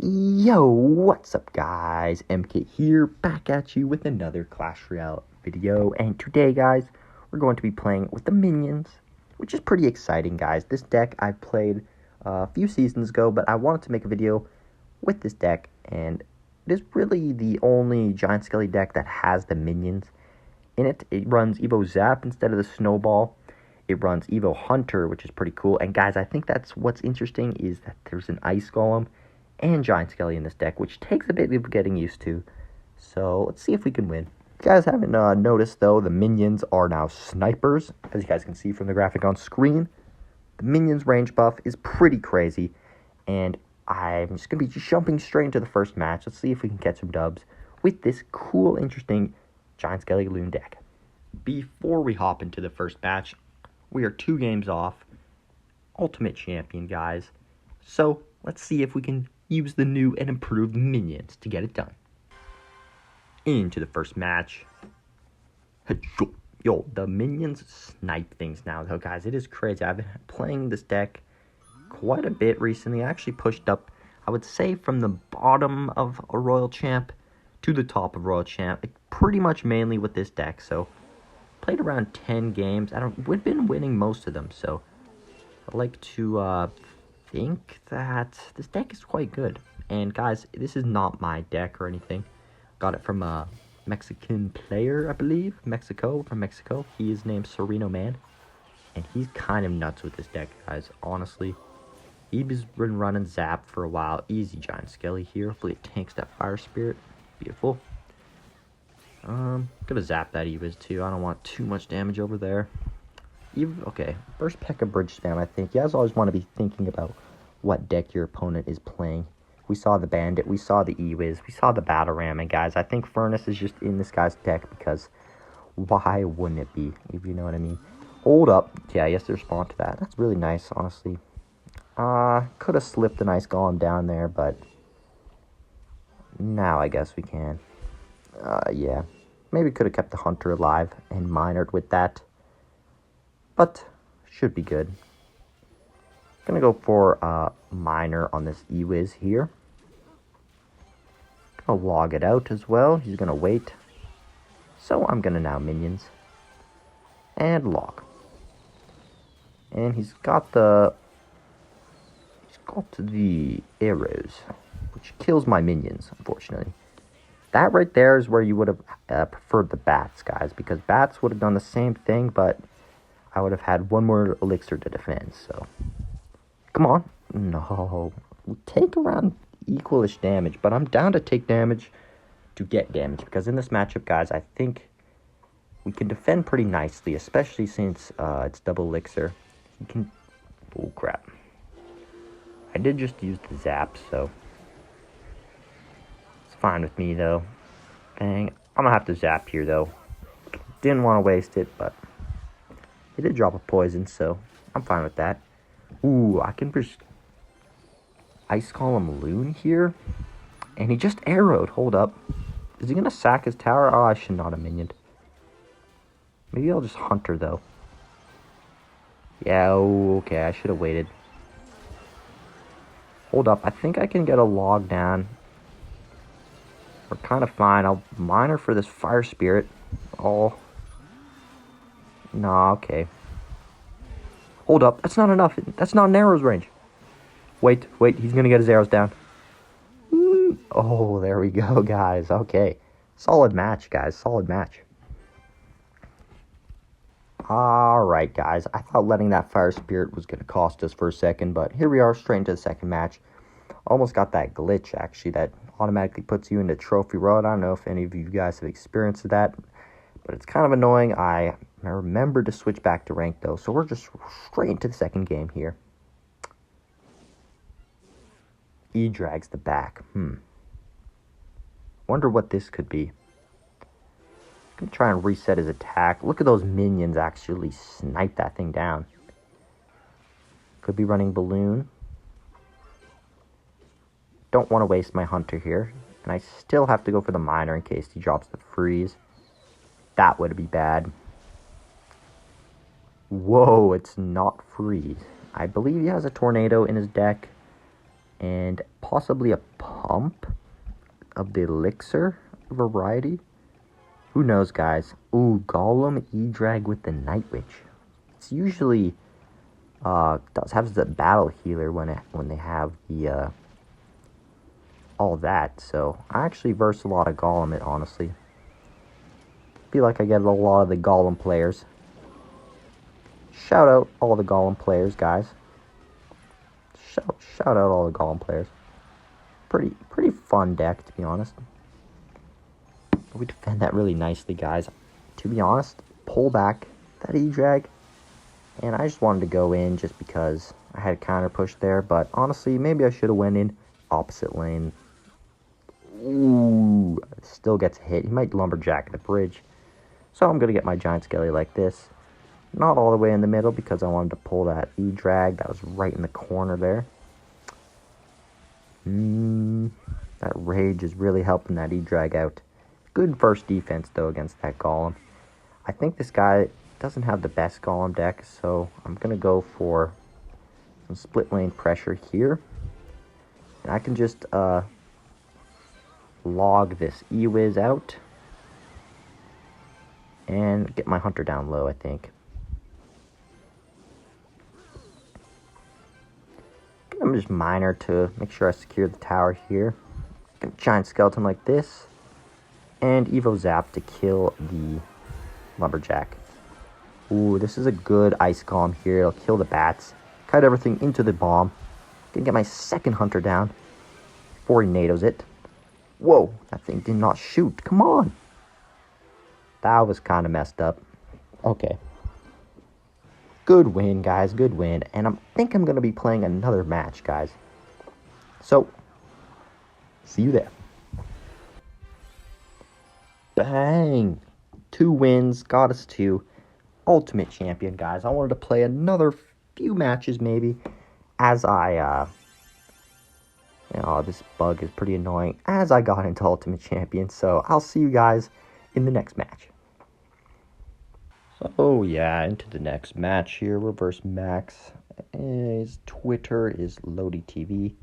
Yo, what's up guys? MK here, back at you with another Clash Royale video. And today guys, we're going to be playing with the minions, which is pretty exciting guys. This deck I played a few seasons ago, but I wanted to make a video with this deck. And it is really the only Giant Skelly deck that has the minions in it. It runs Evo Zap instead of the Snowball. It runs Evo Hunter, which is pretty cool. And guys, I think that's what's interesting is that there's an Ice Golem and Giant Skelly in this deck, which takes a bit of getting used to. So let's see if we can win. If you guys haven't noticed though, the minions are now snipers. As you guys can see from the graphic on screen, the minions range buff is pretty crazy. And I'm just going to be jumping straight into the first match. Let's see if we can get some dubs with this cool, interesting Giant Skelly Loon deck. Before we hop into the first match, we are 2 games off. Ultimate Champion, guys. So let's see if we can use the new and improved minions to get it done. Into the first match. Yo, the minions snipe things now, though, guys. It is crazy. I've been playing this deck quite a bit recently. I actually pushed up, I would say, from the bottom of a Royal Champ to the top of Royal Champ. Pretty much mainly with this deck. So, played around 10 games. We've been winning most of them. So, I'd like to think that this deck is quite good. And guys, this is not my deck or anything. Got it from a Mexican player, I believe. From Mexico. He is named Sereno Man. And he's kind of nuts with this deck, guys. Honestly. He's been running Zap for a while. Easy Giant Skelly here. Hopefully it tanks that Fire Spirit. Beautiful. Gonna zap that Eviz too. I don't want too much damage over there. Okay, first P.E.K.K.A. bridge spam, I think. You guys always want to be thinking about what deck your opponent is playing. We saw the Bandit, we saw the Ewiz, we saw the Battle Ram, and guys, I think Furnace is just in this guy's deck because why wouldn't it be, if you know what I mean? Hold up. Yeah, yes, to respond to that. That's really nice, honestly. Could have slipped a nice Golem down there, but now I guess we can. Yeah. Maybe could have kept the Hunter alive and minored with that. But should be good. Gonna go for Miner on this Ewiz here. Gonna log it out as well. He's gonna wait. So I'm gonna now minions. And log. And he's got the arrows, which kills my minions, unfortunately. That right there is where you would have preferred the bats, guys, because bats would have done the same thing, but I would have had one more elixir to defend, so. Come on. No. We take around equalish damage, but I'm down to take damage to get damage, because in this matchup, guys, I think we can defend pretty nicely, especially since it's double elixir. You can. Oh, crap. I did just use the zap, so. It's fine with me, though. Dang. I'm gonna have to zap here, though. Didn't want to waste it, but. It did drop a poison, so I'm fine with that. Ooh, I can just Ice Golem Loon here. And he just arrowed. Hold up. Is he going to sack his tower? Oh, I should not have minioned. Maybe I'll just Hunter, though. Yeah, okay. I should have waited. Hold up. I think I can get a log down. We're kind of fine. I'll miner for this Fire Spirit. Oh. Nah, okay. Hold up. That's not enough. That's not an arrow's range. Wait. He's going to get his arrows down. Oh, there we go, guys. Okay. Solid match, guys. Solid match. Alright, guys. I thought letting that Fire Spirit was going to cost us for a second, but here we are, straight into the second match. Almost got that glitch, actually, that automatically puts you into Trophy Road. I don't know if any of you guys have experienced that, but it's kind of annoying. I remember to switch back to rank, though, so we're just straight into the second game here. E drags the back. Wonder what this could be. Gonna try and reset his attack. Look at those minions actually snipe that thing down. Could be running Balloon. Don't want to waste my Hunter here. And I still have to go for the Miner in case he drops the freeze. That would be bad. Whoa, it's not freeze. I believe he has a Tornado in his deck. and possibly a pump of the elixir variety. Who knows, guys? Ooh, Golem E-Drag with the Night Witch. It's usually does have the battle healer when they have the all that. So I actually verse a lot of Golem, it honestly. Feel like I get a lot of the Golem players. Shout out all the Golem players, guys. Shout out all the Golem players. Pretty fun deck, to be honest. We defend that really nicely, guys. To be honest, pull back that E-Drag. And I just wanted to go in just because I had a counter push there. But honestly, maybe I should have went in opposite lane. Ooh, still gets hit. He might lumberjack the bridge. So I'm going to get my giant skelly like this. Not all the way in the middle because I wanted to pull that E-Drag. That was right in the corner there. That rage is really helping that E-Drag out. Good first defense, though, against that Golem. I think this guy doesn't have the best Golem deck, so I'm going to go for some split lane pressure here. And I can just log this E-Wiz out and get my Hunter down low, I think. I'm just miner to make sure I secure the tower here. Giant skeleton like this. And Evo Zap to kill the lumberjack. Ooh, this is a good ice golem here. It'll kill the bats. Cut everything into the bomb. Gonna get my second hunter down before he NATOs it. Whoa, that thing did not shoot. Come on. That was kind of messed up. Okay. Good win, guys. Good win. And I think I'm going to be playing another match, guys. So, see you there. Bang! 2 wins. Got us to Ultimate Champion, guys. I wanted to play another few matches, maybe. As I, this bug is pretty annoying. As I got into Ultimate Champion. So, I'll see you guys in the next match. Oh yeah, into the next match here. Reverse Max. His Twitter is Lodi TV,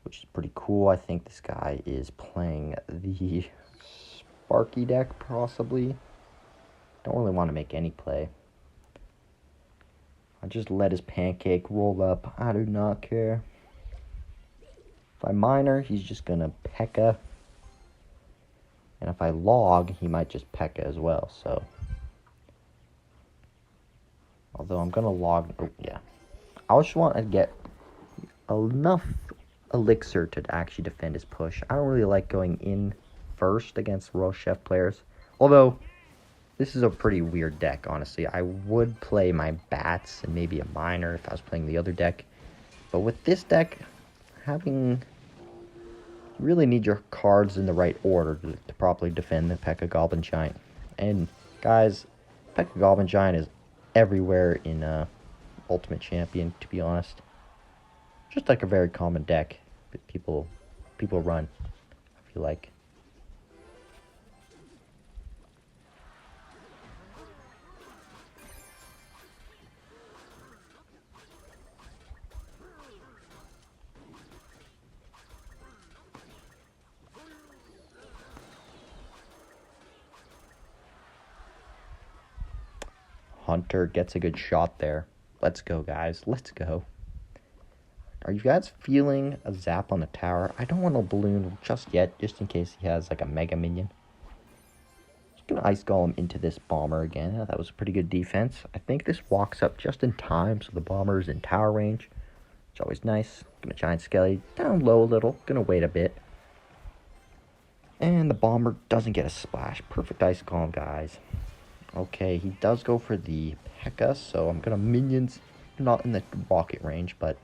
which is pretty cool. I think this guy is playing the Sparky deck, possibly. Don't really want to make any play. I just let his pancake roll up. I do not care. If I miner, he's just gonna P.E.K.K.A. And if I log, he might just P.E.K.K.A. as well, so. Although I'm going to log... Oh, yeah. I just want to get enough elixir to actually defend his push. I don't really like going in first against Royal Chef players. Although, this is a pretty weird deck, honestly. I would play my bats and maybe a miner if I was playing the other deck. But with this deck, you really need your cards in the right order to properly defend the P.E.K.K.A. Goblin Giant. And, guys, P.E.K.K.A. Goblin Giant is everywhere in Ultimate Champion, to be honest. Just like a very common deck that people run, I feel like. Hunter gets a good shot there. Let's go, guys. Let's go. Are you guys feeling a zap on the tower? I don't want to balloon just yet, just in case he has like a mega minion. Just gonna ice golem into this bomber again. That was a pretty good defense. I think this walks up just in time, so the bomber is in tower range. It's always nice. Gonna giant skelly down low a little. Gonna wait a bit. And the bomber doesn't get a splash. Perfect ice golem, guys. Okay, he does go for the P.E.K.K.A, so I'm gonna minions, not in the rocket range, but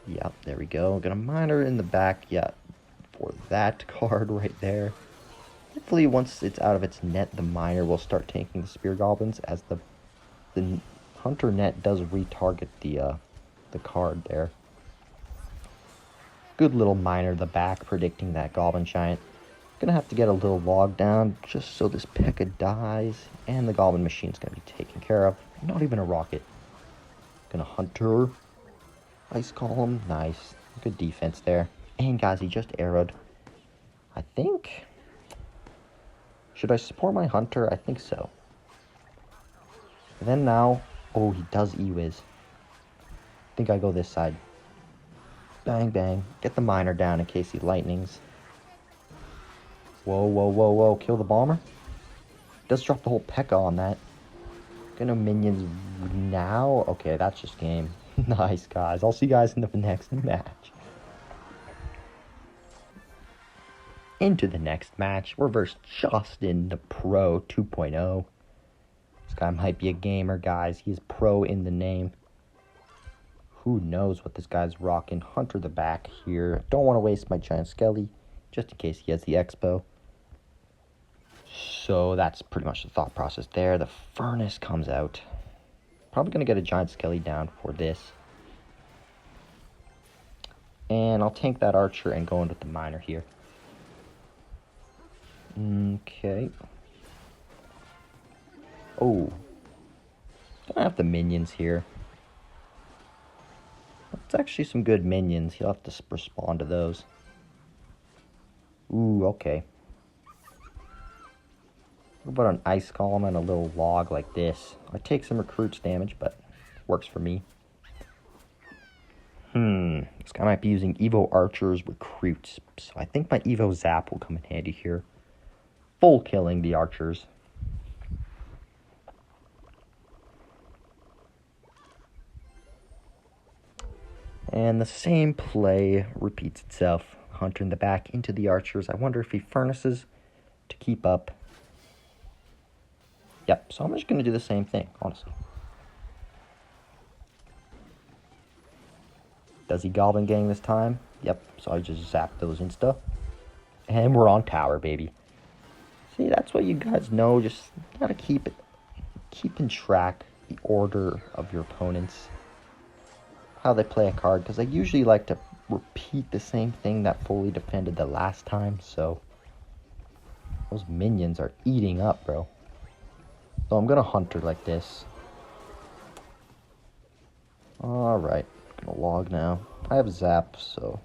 yeah, there we go. I'm gonna miner in the back, yeah, for that card right there. Hopefully, once it's out of its net, the miner will start tanking the spear goblins, as the hunter net does retarget the card there. Good little miner in the back, predicting that goblin giant. Gonna have to get a little log down just so this P.E.K.K.A dies, and the goblin machine's gonna be taken care of. Not even a rocket. Gonna hunter. Ice column, nice. Good defense there. And guys, he just arrowed. I think... Should I support my hunter? I think so. And then now... Oh, he does E-Wiz. I think I go this side. Bang, bang. Get the miner down in case he lightnings. Whoa, whoa, whoa, whoa. Kill the bomber. Does drop the whole P.E.K.K.A. on that. Gonna minions now? Okay, that's just game. Nice, guys. I'll see you guys in the next match. Into the next match. We're versus Justin, the Pro 2.0. This guy might be a gamer, guys. He's pro in the name. Who knows what this guy's rocking. Hunter the back here. Don't want to waste my giant skelly, just in case he has the expo. So that's pretty much the thought process there. The furnace comes out. Probably going to get a giant skelly down for this. And I'll tank that archer and go in with the miner here. Okay. Oh. Gonna have the minions here. That's actually some good minions. He'll have to respond to those. Ooh, okay. What about an ice column and a little log like this? I take some recruits damage, but works for me. This guy might be using Evo Archer's recruits. So I think my Evo Zap will come in handy here. Full killing the archers. And the same play repeats itself. Hunter in the back into the archers. I wonder if he furnaces to keep up. Yep, so I'm just going to do the same thing, honestly. Does he Goblin Gang this time? Yep, so I just zap those insta. And we're on tower, baby. See, that's what you guys know. Just gotta keep in track the order of your opponents. How they play a card, because I usually like to repeat the same thing that fully defended the last time, so those minions are eating up, bro. So I'm gonna hunter like this. Alright, gonna log now. I have zap, so...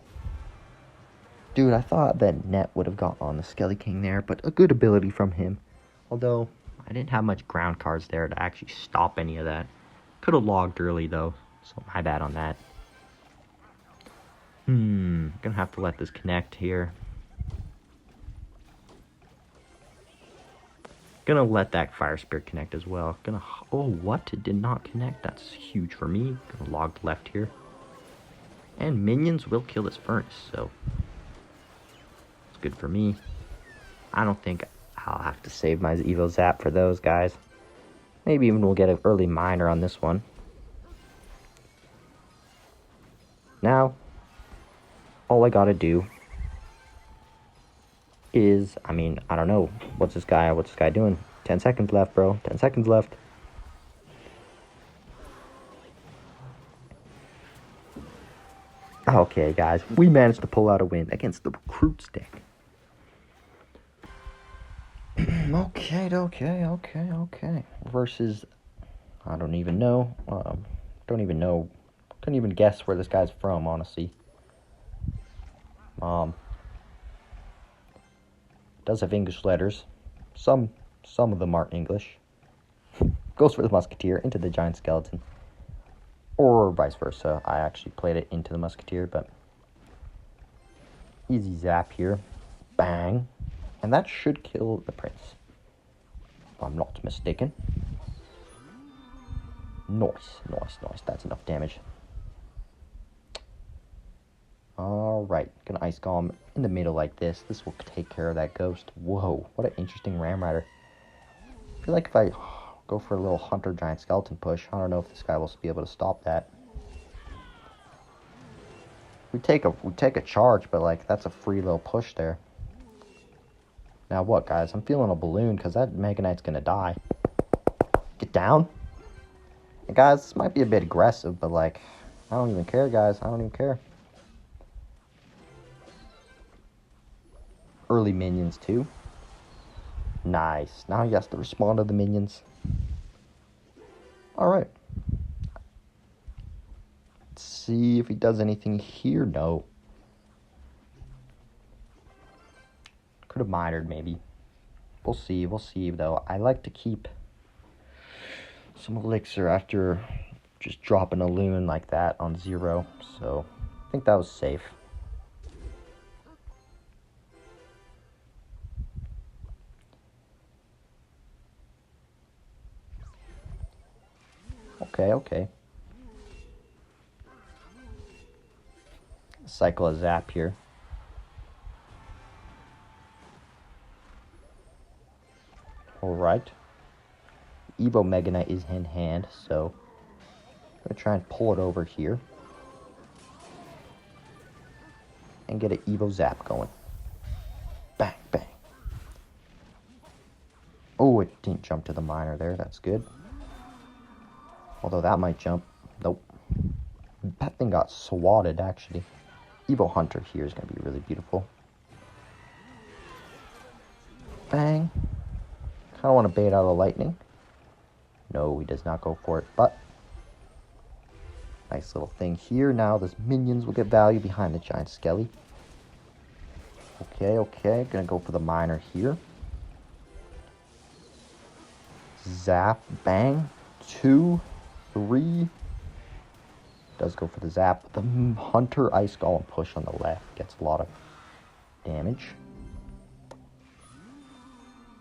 Dude, I thought that Net would have got on the Skelly King there, but a good ability from him. Although, I didn't have much ground cards there to actually stop any of that. Could have logged early, though, so my bad on that. Gonna have to let this connect here. Gonna let that Fire Spirit connect as well. Oh, what? It did not connect. That's huge for me. Gonna log left here. And minions will kill this furnace, so... it's good for me. I don't think I'll have to save my Evo Zap for those guys. Maybe even we'll get an early miner on this one. Now, all I gotta do is, I mean, I don't know. What's this guy doing? 10 seconds left, bro. 10 seconds left. Okay, guys. We managed to pull out a win against the recruits deck. Okay. Versus, I don't even know. Couldn't even guess where this guy's from, honestly. Does have English letters. Some of them aren't English. Goes for the Musketeer into the Giant Skeleton. Or vice versa. I actually played it into the Musketeer, but... easy zap here. Bang. And that should kill the Prince. If I'm not mistaken. Nice. That's enough damage. Alright, gonna Ice Golem in the middle like this. This will take care of that ghost. Whoa, what an interesting Ram Rider. I feel like if I go for a little Hunter Giant Skeleton push, I don't know if this guy will be able to stop that. We take a charge, but like that's a free little push there. Now what, guys? I'm feeling a balloon because that Mega Knight's gonna die. Get down. And guys, this might be a bit aggressive, but like, I don't even care, guys. I don't even care. Early minions too. Nice. Now he has to respond to the minions. Alright. see if he does anything here. No. Could have mitered maybe. We'll see. We'll see, though. I like to keep some elixir after just dropping a loon like that on 0. So I think that was safe. Okay. Cycle a zap here. Alright. Evo Mega Knight is in hand, so I'm going to try and pull it over here. And get an Evo Zap going. Bang, bang. Oh, it didn't jump to the miner there. That's good. Although that might jump. Nope. That thing got swatted, actually. Evo Hunter here is going to be really beautiful. Bang. Kind of want to bait out a lightning. No, he does not go for it, but nice little thing here. Now those minions will get value behind the giant skelly. Okay. Gonna go for the miner here. Zap, bang. 2, 3. Does go for the zap. The Hunter Ice Golem push on the left gets a lot of damage.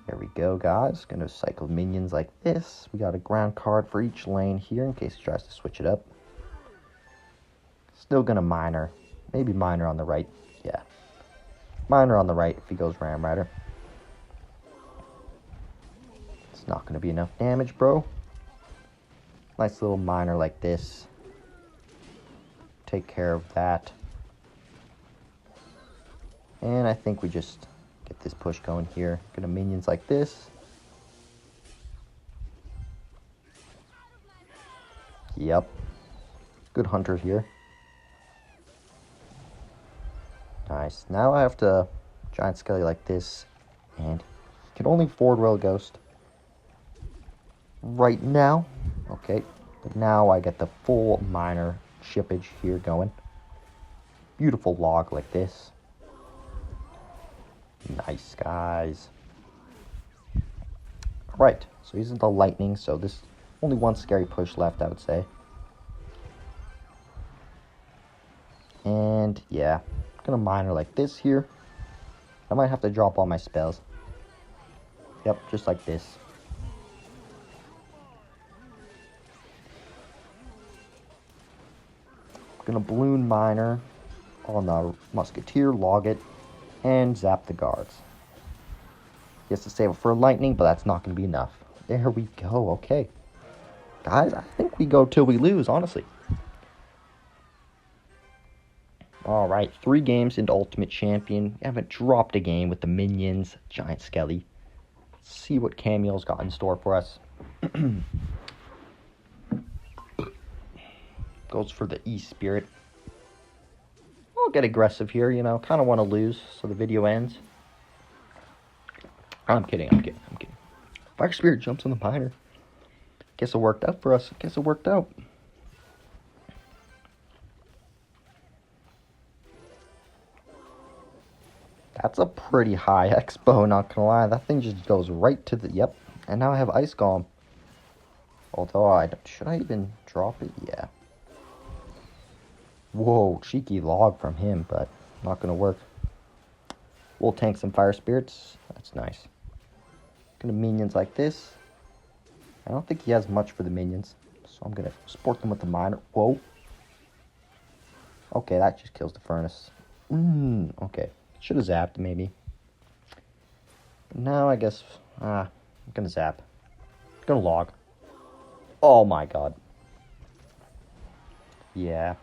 There we go, guys. Gonna cycle minions like this. We got a ground card for each lane here in case he tries to switch it up. Still gonna miner. Maybe miner on the right. Yeah. Miner on the right if he goes Ram Rider. It's not gonna be enough damage, bro. Nice little miner like this. Take care of that. And I think we just get this push going here. Gonna minions like this. Yep. Good hunter here. Nice. Now I have to giant skelly like this. And he can only forward roll ghost right now. Okay. But now I get the full miner shippage here going. Beautiful log like this. Nice, guys. Right, so he's into lightning, so this only one scary push left, I would say. And yeah, I'm gonna miner like this here. I might have to drop all my spells. Yep, just like this. Gonna balloon miner on the musketeer, log it, and zap the guards. He has to save it for lightning, but that's not going to be enough. There we go. Okay. Guys, I think we go till we lose, honestly. Alright, 3 games into Ultimate Champion. We haven't dropped a game with the minions, Giant Skelly. Let's see what Camille's got in store for us. Goes for the E-Spirit. I'll get aggressive here, you know. Kind of want to lose so the video ends. I'm kidding. Fire Spirit jumps on the miner. Guess it worked out for us. Guess it worked out. That's a pretty high expo, not gonna lie. That thing just goes right to the... Yep. And now I have Ice Golem. Although, should I even drop it? Yeah. Whoa, cheeky log from him, but not gonna work. We'll tank some Fire Spirits. That's nice. Gonna minions like this. I don't think he has much for the minions, so I'm gonna support them with the miner. Whoa. Okay, that just kills the furnace. Okay. Should have zapped, maybe. But now I guess... I'm gonna zap. Gonna log. Oh my god. Yeah.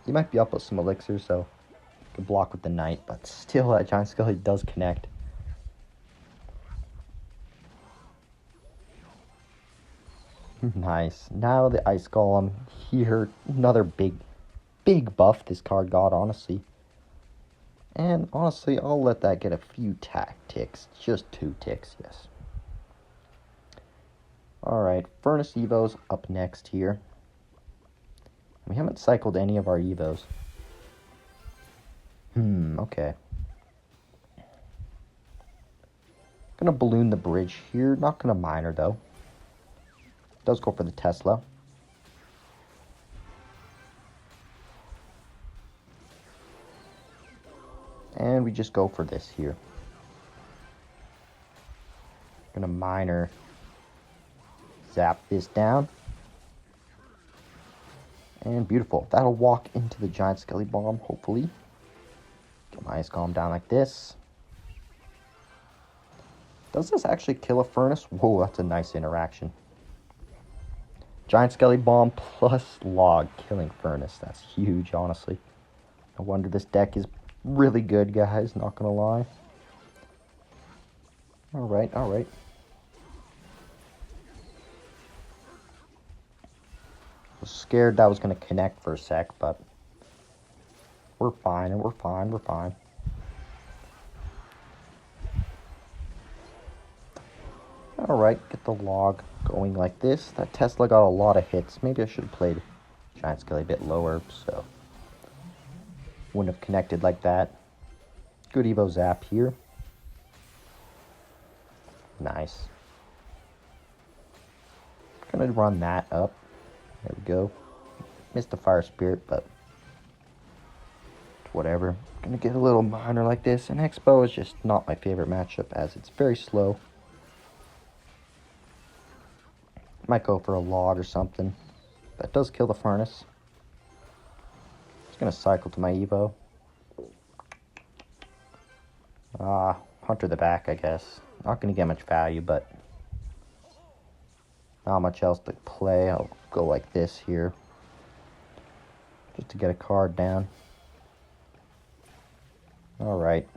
He might be up with some elixir, so... can block with the knight, but still, that giant skelly does connect. Nice. Now the ice golem here. Another big buff this card got, honestly. And honestly, I'll let that get a few ticks. Just 2 ticks, yes. Alright, Furnace Evo's up next here. We haven't cycled any of our Evos. Okay. Gonna balloon the bridge here. Not gonna miner though. Does go for the Tesla. And we just go for this here. Gonna miner. Zap this down. And beautiful. That'll walk into the giant skelly bomb, hopefully. Get my ice golem down like this. Does this actually kill a furnace? Whoa, that's a nice interaction. Giant skelly bomb plus log killing furnace. That's huge, honestly. No wonder this deck is really good, guys. Not gonna lie. Alright, alright. Was scared that was gonna connect for a sec, but we're fine, and we're fine, we're fine. Alright, get the log going like this. That Tesla got a lot of hits. Maybe I should have played Giant Skelly a bit lower, so wouldn't have connected like that. Good Evo Zap here. Nice. Gonna run that up. There we go. Missed the Fire Spirit, but whatever. Gonna get a little miner like this. And Expo is just not my favorite matchup as it's very slow. Might go for a log or something. That does kill the furnace. Just gonna cycle to my Evo. Hunter the back, I guess. Not gonna get much value, but not much else to play. I'll go like this here. Just to get a card down. Alright.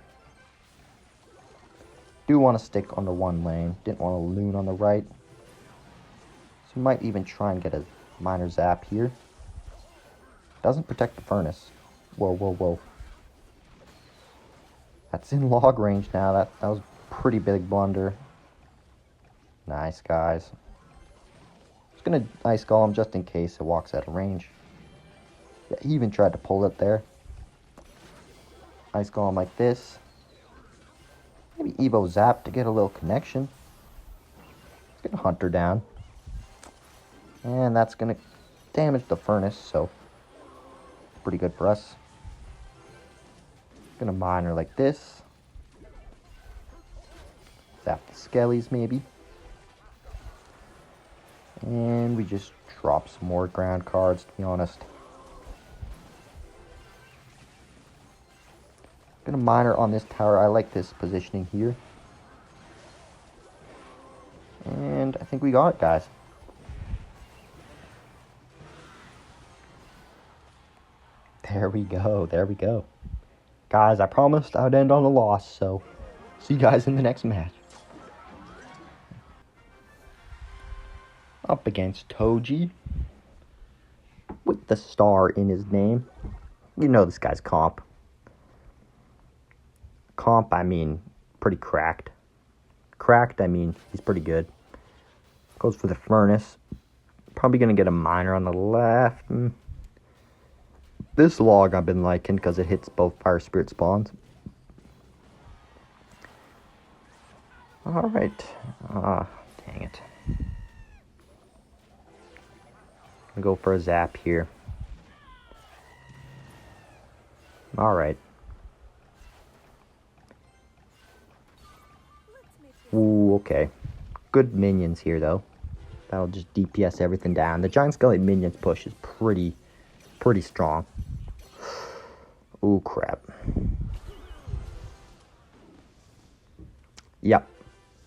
Do want to stick on the one lane. Didn't want to loon on the right. So might even try and get a miner zap here. Doesn't protect the furnace. Whoa, whoa, whoa. That's in log range now. That was a pretty big blunder. Nice, guys. Just gonna ice golem just in case it walks out of range. Yeah, he even tried to pull it there. Ice golem like this. Maybe Evo Zap to get a little connection. It's gonna hunter down. And that's gonna damage the furnace, so pretty good for us. Gonna miner like this. Zap the skellies maybe. And we just drop some more ground cards, to be honest. Gonna miner on this tower. I like this positioning here. And I think we got it, guys. There we go, there we go. Guys, I promised I would end on a loss, so see you guys in the next match. Up against Toji. With the star in his name. You know this guy's comp. Comp, I mean, pretty cracked. Cracked, I mean, he's pretty good. Goes for the furnace. Probably going to get a miner on the left. This log I've been liking because it hits both Fire Spirit spawns. Alright. Dang it. I'll go for a zap here. Alright. Ooh, okay. Good minions here, though. That'll just DPS everything down. The Giant Skelly minions push is pretty strong. Ooh, crap. Yep.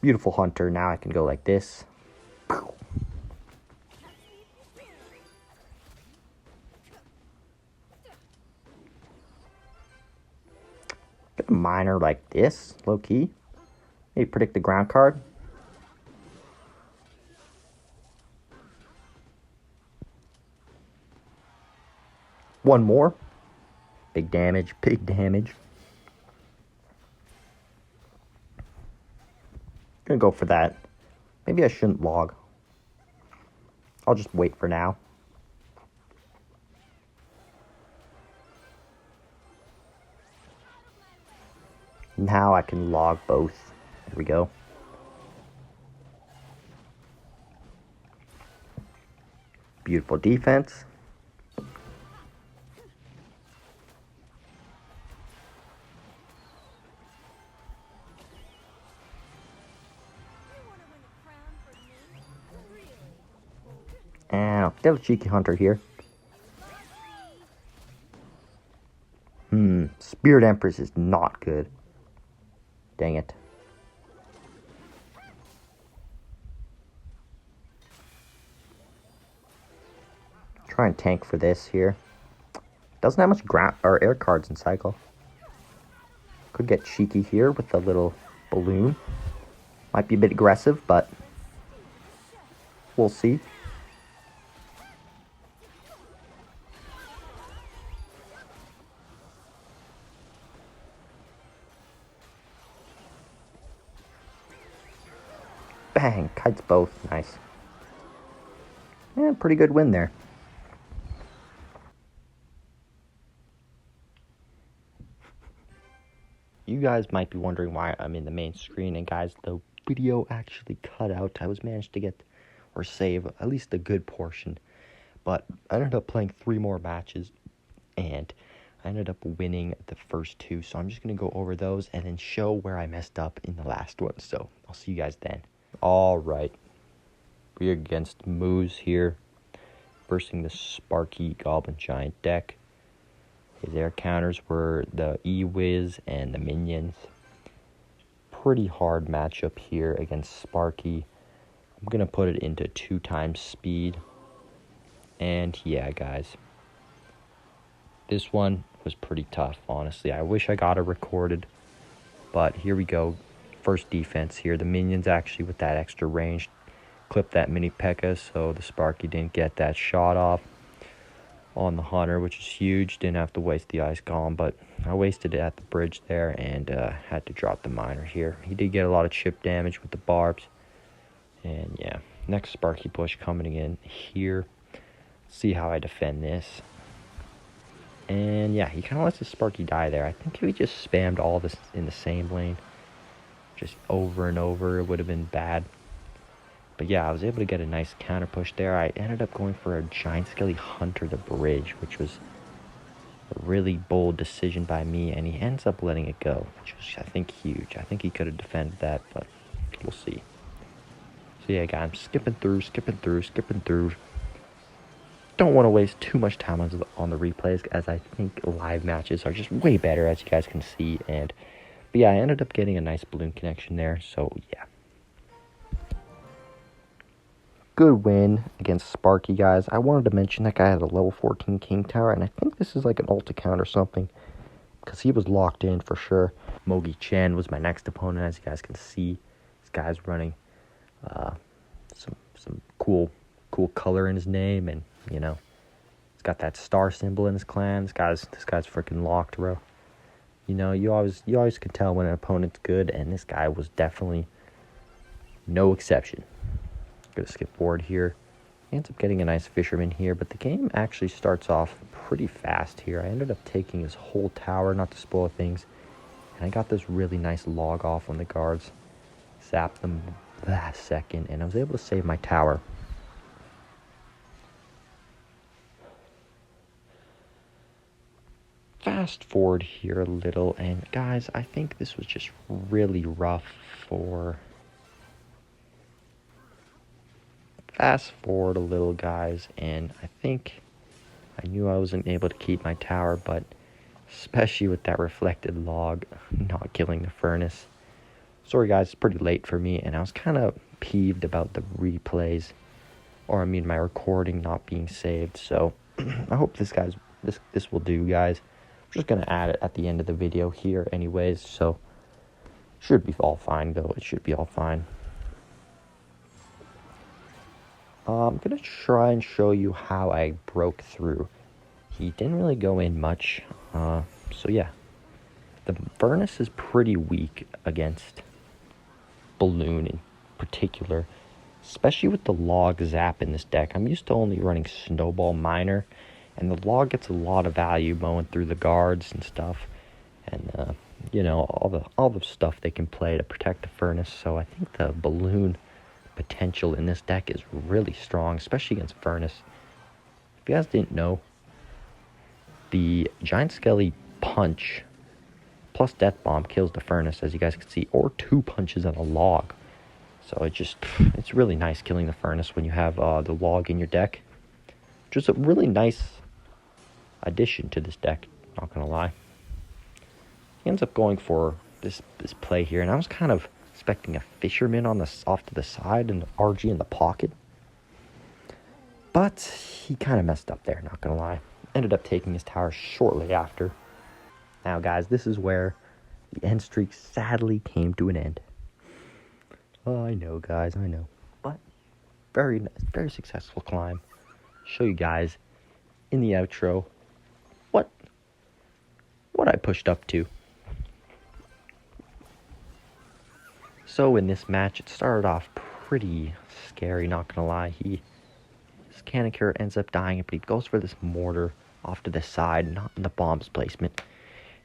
Beautiful hunter. Now I can go like this. Get a miner like this, low key. Maybe predict the ground card. One more. Big damage, big damage. Gonna go for that. Maybe I shouldn't log. I'll just wait for now. Now I can log both. There we go. Beautiful defense. And I'll get a cheeky hunter here. Spirit Empress is not good. Dang it. Try and tank for this here. Doesn't have much air cards in cycle. Could get cheeky here with a little balloon. Might be a bit aggressive, but we'll see. Bang, kites both, nice. Yeah, pretty good win there. You guys might be wondering why I'm in the main screen, and guys, the video actually cut out. I was managed to get or save at least a good portion, but I ended up playing 3 more matches, and I ended up winning the first 2, so I'm just going to go over those and then show where I messed up in the last one, so I'll see you guys then. Alright, we're against Moose here, versing the Sparky Goblin Giant deck. His air counters were the E-Wiz and the Minions. Pretty hard matchup here against Sparky. I'm going to put it into 2 times speed. And yeah, guys, this one was pretty tough, honestly. I wish I got it recorded, but here we go. First defense here. The Minions actually, with that extra range, clipped that mini P.E.K.K.A, so the Sparky didn't get that shot off on the Hunter, which is huge. Didn't have to waste the Ice Golem, but I wasted it at the bridge there and had to drop the Miner here. He did get a lot of chip damage with the barbs. And yeah, next Sparky push coming in here. See how I defend this. And yeah, he kind of lets his Sparky die there. I think if he just spammed all this in the same lane, just over and over, it would have been bad. But yeah, I was able to get a nice counter push there. I ended up going for a Giant Skelly Hunter the bridge, which was a really bold decision by me, and he ends up letting it go, which was, I think, huge. I think he could have defended that, but we'll see. So yeah, guys, I'm skipping through. Don't want to waste too much time on the replays, as I think live matches are just way better, as you guys can see. But yeah, I ended up getting a nice balloon connection there, so yeah. Good win against Sparky, guys. I wanted to mention that guy had a level 14 King Tower, and I think this is like an ult account or something, because he was locked in for sure. Mogi Chen was my next opponent, as you guys can see. This guy's running some cool color in his name, and you know, he's got that star symbol in his clan. This guy's freaking locked, bro. You know, you always can tell when an opponent's good, and this guy was definitely no exception. Gonna skip forward here. He ends up getting a nice fisherman here, but the game actually starts off pretty fast here. I ended up taking his whole tower, not to spoil things, and I got this really nice log off on the guards. Zapped them last second, and I was able to save my tower. Fast forward here a little, and guys, I think this was just really rough for... Fast forward a little, guys, and I think I knew I wasn't able to keep my tower, but especially with that reflected log not killing the furnace. Sorry, guys, it's pretty late for me, and I was kind of peeved about the replays, or I mean my recording not being saved. So I hope this will do, guys. I'm just gonna add it at the end of the video here, anyways. So should be all fine, though. It should be all fine. I'm going to try and show you how I broke through. He didn't really go in much, so yeah. The furnace is pretty weak against balloon in particular, especially with the log zap in this deck. I'm used to only running snowball miner, and the log gets a lot of value mowing through the guards and stuff. And you know, all the stuff they can play to protect the furnace. So I think the balloon potential in this deck is really strong, especially against furnace. If you guys didn't know, the Giant Skelly punch plus Death Bomb kills the furnace, as you guys can see, or 2 punches on a log. So it's really nice killing the furnace when you have the log in your deck. Just a really nice addition to this deck, not gonna lie. He ends up going for this play here, and I was kind of expecting a fisherman on the off to the side and the RG in the pocket. But he kind of messed up there, not gonna lie. Ended up taking his tower shortly after. Now, guys, this is where the end streak sadly came to an end. Oh, I know, guys, I know. But very nice, very successful climb. Show you guys in the outro what I pushed up to. So in this match, it started off pretty scary, not gonna lie. His cannon carrot ends up dying, but he goes for this mortar off to the side, not in the bomb's placement.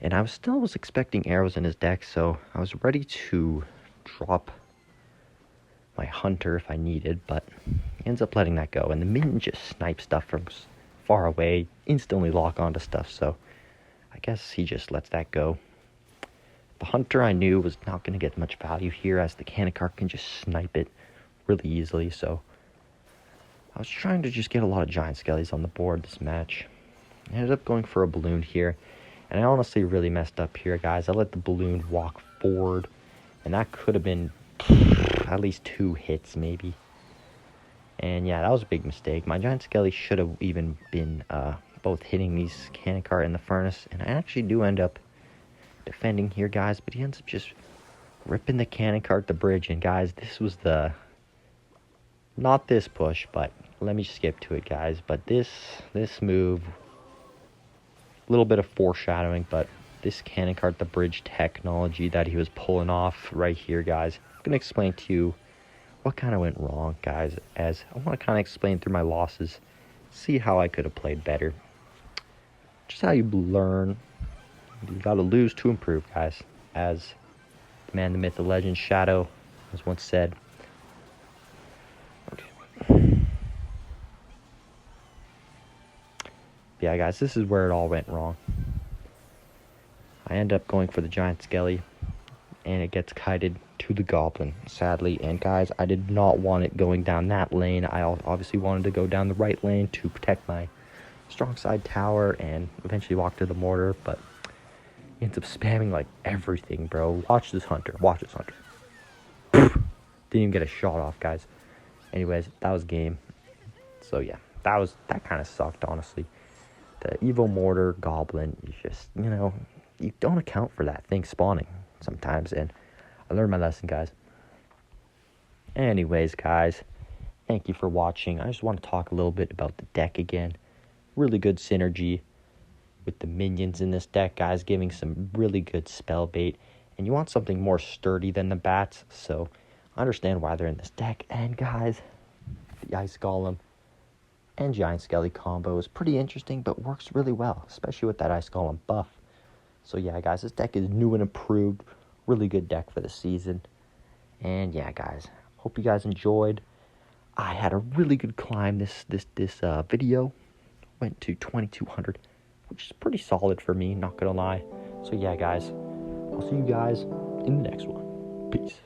And I was expecting arrows in his deck, so I was ready to drop my hunter if I needed, but he ends up letting that go. And the minion just snipes stuff from far away, instantly lock onto stuff, so I guess he just lets that go. The hunter I knew was not going to get much value here, as the cannon cart can just snipe it really easily, so I was trying to just get a lot of giant skellies on the board this match. I ended up going for a balloon here, and I honestly really messed up here, guys. I let the balloon walk forward, and that could have been at least 2 hits, maybe. And yeah, that was a big mistake. My giant skelly should have even been both hitting these cannon cart and the furnace, and I actually do end up defending here, guys, but he ends up just ripping the cannon cart the bridge. And guys, this was not this push, but let me skip to it, guys. But this move, a little bit of foreshadowing, but this cannon cart the bridge technology that he was pulling off right here, guys, I'm gonna explain to you what kind of went wrong, guys, as I want to kind of explain through my losses, see how I could have played better. Just how you learn. You gotta lose to improve, guys. As the man, the myth, the legend, Shadow has once said. Okay. Yeah, guys, this is where it all went wrong. I end up going for the giant skelly, and it gets kited to the goblin, sadly. And guys, I did not want it going down that lane. I obviously wanted to go down the right lane to protect my strong side tower and eventually walk to the mortar, but he ends up spamming like everything, bro. Watch this hunter. Watch this hunter. Didn't even get a shot off, guys. Anyways, that was game. So yeah, that kind of sucked, honestly. The evil mortar goblin is just, you know, you don't account for that thing spawning sometimes, and I learned my lesson, guys. Anyways, guys, thank you for watching. I just want to talk a little bit about the deck again. Really good synergy with the minions in this deck, guys, giving some really good spell bait. And you want something more sturdy than the bats, so I understand why they're in this deck. And guys, the Ice Golem and Giant Skelly combo is pretty interesting, but works really well, especially with that Ice Golem buff. So yeah, guys, this deck is new and improved. Really good deck for the season. And yeah, guys, hope you guys enjoyed. I had a really good climb this video. Went to 2200, which is pretty solid for me, not gonna lie. So yeah, guys, I'll see you guys in the next one. Peace.